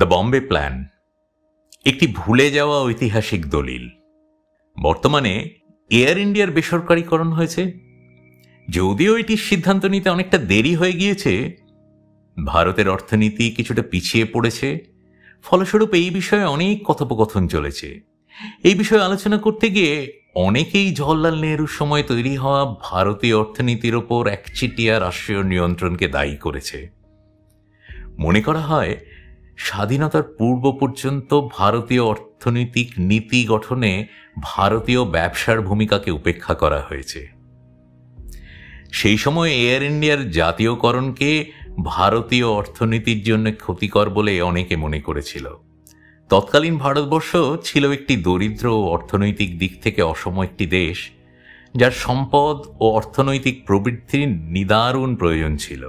The Bombay plan একটি ভুলে যাওয়া ঐতিহাসিক দলিল। বর্তমানে এয়ার ইন্ডিয়ার বেসরকারীকরণ হয়েছে। যদিও এটির সিদ্ধান্ত নিতে অনেকটা দেরি হয়ে গিয়েছে, ভারতের অর্থনীতি কিছুটা পিছিয়ে পড়েছে, ফলস্বরূপ এই বিষয়ে অনেক কথোপকথন চলেছে। এই বিষয়ে আলোচনা করতে গিয়ে অনেকেই জওহরলাল নেহরুর সময় তৈরি হওয়া ভারতীয় অর্থনীতির ওপর একচেটিয়া রাষ্ট্রীয় নিয়ন্ত্রণকে দায়ী করেছে। মনে করা হয় স্বাধীনতার পূর্ব পর্যন্ত ভারতীয় অর্থনৈতিক নীতি গঠনে ভারতীয় ব্যবসার ভূমিকাকে উপেক্ষা করা হয়েছে। সেই সময় এয়ার ইন্ডিয়ার জাতীয়করণকে ভারতীয় অর্থনীতির জন্য ক্ষতিকর বলে অনেকে মনে করেছিল। তৎকালীন ভারতবর্ষ ছিল একটি দরিদ্র ও অর্থনৈতিক দিক থেকে অসম একটি দেশ, যার সম্পদ ও অর্থনৈতিক প্রবৃদ্ধির নিদারুণ প্রয়োজন ছিল।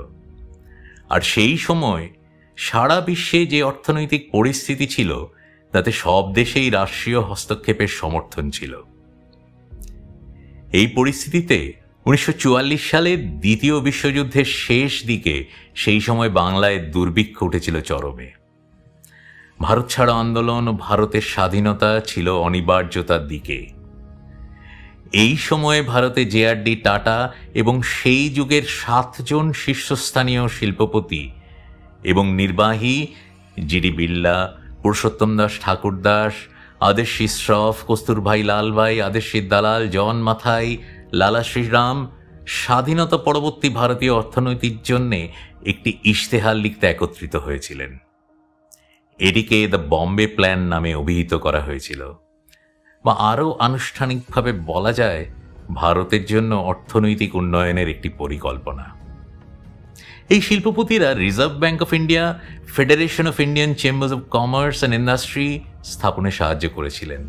আর সেই সময় সারা বিশ্বে যে অর্থনৈতিক পরিস্থিতি ছিল, তাতে সব দেশেই রাষ্ট্রীয় হস্তক্ষেপের সমর্থন ছিল। এই পরিস্থিতিতে 1944 সালে দ্বিতীয় বিশ্বযুদ্ধের শেষ দিকে সেই সময় বাংলায় দুর্ভিক্ষ উঠেছিল চরমে। ভারত ছাড়ো আন্দোলন ও ভারতের স্বাধীনতা ছিল অনিবার্যতার দিকে। এই সময়ে ভারতে জে.আর.ডি. টাটা এবং সেই যুগের 7 জন শীর্ষস্থানীয় শিল্পপতি এবং নির্বাহী জি.ডি. বিড়লা, পুরুষোত্তম দাস ঠাকুরদাস, আদেশী শ্রফ, কস্তুরভাই লালভাই, আদেশী দালাল, জন মাথাই, লালা শ্রীরাম স্বাধীনতা পরবর্তী ভারতীয় অর্থনীতির জন্য একটি ইশতেহার লিখতে একত্রিত হয়েছিলেন। এটিকে দ্য বম্বে প্ল্যান নামে অভিহিত করা হয়েছিল, বা আরও আনুষ্ঠানিকভাবে বলা যায় ভারতের জন্য অর্থনৈতিক উন্নয়নের একটি পরিকল্পনা। এই শিল্পপতিরা reserve bank of India, federation of Indian chambers of commerce and industry স্থাপনে সাহায্য করেছিলেন।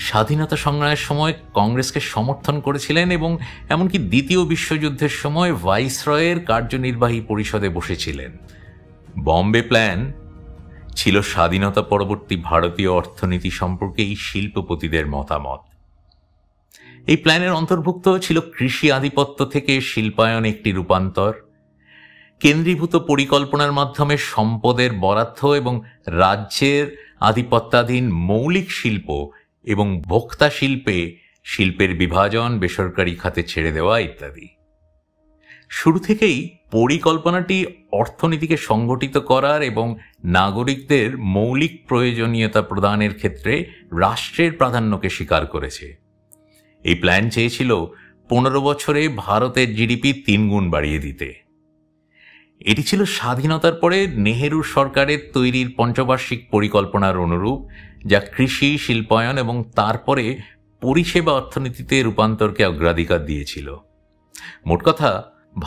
স্বাধীনতা সংগ্রামের সময় কংগ্রেসকে সমর্থন করেছিলেন এবং এমনকি দ্বিতীয় বিশ্বযুদ্ধের সময় ভাইসরয়ের কার্যনির্বাহী পরিষদে বসেছিলেন। বম্বে প্ল্যান ছিল স্বাধীনতা পরবর্তী ভারতীয় অর্থনীতি সম্পর্কে এই শিল্পপতিদের মতামত। এই প্ল্যানের অন্তর্ভুক্ত ছিল কৃষি আধিপত্য থেকে শিল্পায়নে একটি রূপান্তর, কেন্দ্রীভূত পরিকল্পনার মাধ্যমে সম্পদের বরাদ্দ এবং রাজ্যের আধিপত্যাধীন মৌলিক শিল্প এবং ভোক্তা শিল্পে শিল্পের বিভাজন, বেসরকারি খাতে ছেড়ে দেওয়া ইত্যাদি। শুরু থেকেই পরিকল্পনাটি অর্থনীতিকে সংগঠিত করার এবং নাগরিকদের মৌলিক প্রয়োজনীয়তা প্রদানের ক্ষেত্রে রাষ্ট্রের প্রাধান্যকে স্বীকার করেছে। এই প্ল্যান চেয়েছিল 15 বছরে ভারতের জিডিপি 3 গুণ বাড়িয়ে দিতে। এটি ছিল স্বাধীনতার পরে নেহেরুর সরকারের তৈরির পঞ্চবার্ষিক পরিকল্পনার অনুরূপ, যা কৃষি, শিল্পায়ন এবং তারপরে পরিষেবা অর্থনীতিতে রূপান্তরকে অগ্রাধিকার দিয়েছিল। মোট কথা,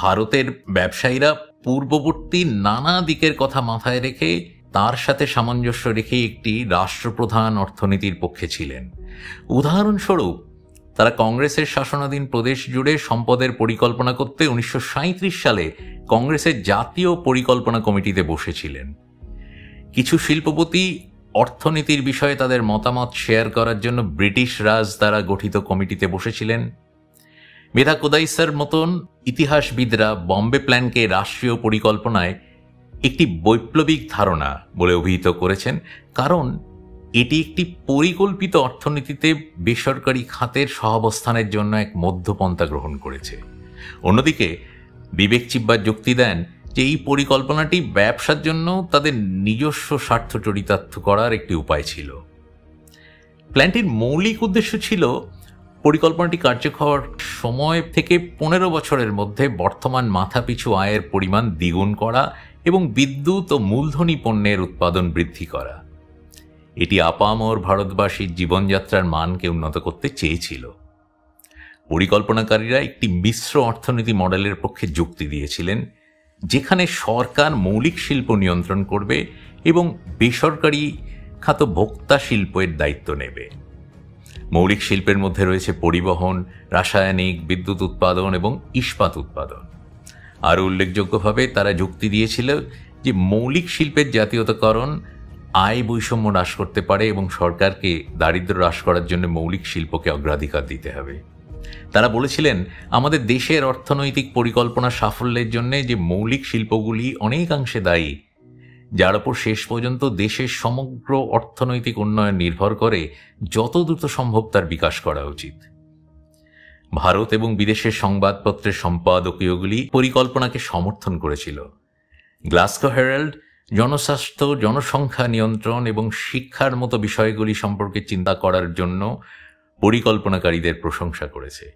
ভারতের ব্যবসায়ীরা পূর্ববর্তী নানা দিকের কথা মাথায় রেখে তার সাথে সামঞ্জস্য রেখে একটি রাষ্ট্রপ্রধান অর্থনীতির পক্ষে ছিলেন। উদাহরণস্বরূপ, তারা কংগ্রেসের শাসনাধীন প্রদেশ জুড়ে সম্পদের পরিকল্পনা করতে 1937 সালে কংগ্রেসের জাতীয় পরিকল্পনা কমিটিতে বসেছিলেন। কিছু শিল্পপতি অর্থনীতির বিষয়ে তাদের মতামত শেয়ার করার জন্য ব্রিটিশ রাজ দ্বারা গঠিত কমিটিতে বসেছিলেন। মেধা কোদাইসার মতন ইতিহাসবিদরা বম্বে প্ল্যানকে রাষ্ট্রীয় পরিকল্পনায় একটি বৈপ্লবিক ধারণা বলে অভিহিত করেছেন, কারণ এটি একটি পরিকল্পিত অর্থনীতিতে বেসরকারি খাতের সহাবস্থানের জন্য এক মধ্যপন্থা গ্রহণ করেছে। অন্যদিকে বিবেক চিব্বার যুক্তি দেন যে এই পরিকল্পনাটি ব্যবসার জন্য তাদের নিজস্ব স্বার্থ চরিতার্থ করার একটি উপায় ছিল। প্ল্যানটির মৌলিক উদ্দেশ্য ছিল পরিকল্পনাটি কার্যকর হওয়ার সময় থেকে 15 বছরের মধ্যে বর্তমান মাথাপিছু আয়ের পরিমাণ দ্বিগুণ করা এবং বিদ্যুৎ ও মূলধনী পণ্যের উৎপাদন বৃদ্ধি করা। এটি আপামর ভারতবাসীর জীবনযাত্রার মানকে উন্নত করতে চেয়েছিল। পরিকল্পনাকারীরা একটি মিশ্র অর্থনীতি মডেলের পক্ষে যুক্তি দিয়েছিলেন, যেখানে সরকার মৌলিক শিল্প নিয়ন্ত্রণ করবে এবং বেসরকারি খাত ভোক্তা শিল্পের দায়িত্ব নেবে। মৌলিক শিল্পের মধ্যে রয়েছে পরিবহন, রাসায়নিক, বিদ্যুৎ উৎপাদন এবং ইস্পাত উৎপাদন। আরও উল্লেখযোগ্যভাবে তারা যুক্তি দিয়েছিল যে মৌলিক শিল্পের জাতীয়তাকরণ আয় বৈষম্য হ্রাস করতে পারে এবং সরকারকে দারিদ্র্য হ্রাস করার জন্য মৌলিক শিল্পকে অগ্রাধিকার দিতে হবে। তারা বলেছিলেন, আমাদের দেশের অর্থনৈতিক পরিকল্পনা সাফল্যের জন্য যে মৌলিক শিল্পগুলি অনেকাংশে দায়ী, যার উপর শেষ পর্যন্ত দেশের সমগ্র অর্থনৈতিক উন্নয়ন নির্ভর করে, যত দ্রুত সম্ভব তার বিকাশ করা উচিত। ভারত এবং বিদেশের সংবাদপত্রের সম্পাদকীয়গুলি পরিকল্পনাকে সমর্থন করেছিল। গ্লাসগো হেরাল্ড জনস্বাস্থ্য, জনসংখ্যা নিয়ন্ত্রণ এবং শিক্ষার মতো বিষয়গুলি সম্পর্কে চিন্তা করার জন্য পরিকল্পনাকারীদের প্রশংসা করেছে।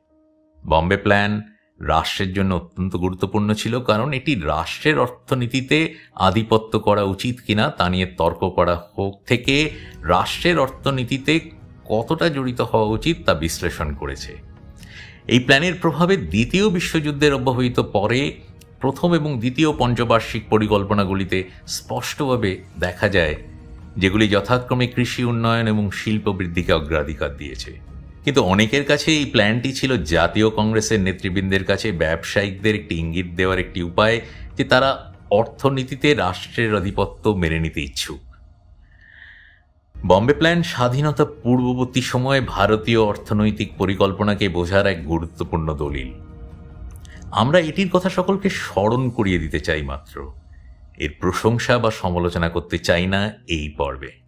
বম্বে প্ল্যান রাষ্ট্রের জন্য অত্যন্ত গুরুত্বপূর্ণ ছিল, কারণ এটি রাষ্ট্রের অর্থনীতিতে আধিপত্য করা উচিত কিনা তা নিয়ে তর্ক করা হোক থেকে রাষ্ট্রের অর্থনীতিতে কতটা জড়িত হওয়া উচিত তা বিশ্লেষণ করেছে। এই প্ল্যানের প্রভাবে দ্বিতীয় বিশ্বযুদ্ধের অব্যবহিত পরে প্রথম এবং দ্বিতীয় পঞ্চবার্ষিক পরিকল্পনাগুলিতে স্পষ্টভাবে দেখা যায়, যেগুলি যথাক্রমে কৃষি উন্নয়ন এবং শিল্প বৃদ্ধিকে অগ্রাধিকার দিয়েছে। কিন্তু অনেকের কাছে এই প্ল্যানটি ছিল জাতীয় কংগ্রেসের নেতৃবৃন্দের কাছে ব্যবসায়িকদের একটি ইঙ্গিত দেওয়ার একটি উপায় যে তারা অর্থনীতিতে রাষ্ট্রের আধিপত্য মেনে নিতে ইচ্ছুক। বম্বে প্ল্যান স্বাধীনতা পূর্ববর্তী সময়ে ভারতীয় অর্থনৈতিক পরিকল্পনাকে বোঝার এক গুরুত্বপূর্ণ দলিল। আমরা এটির কথা সকলকে স্মরণ করিয়ে দিতে চাই মাত্র, এর প্রশংসা বা সমালোচনা করতে চাই না এই পর্বে।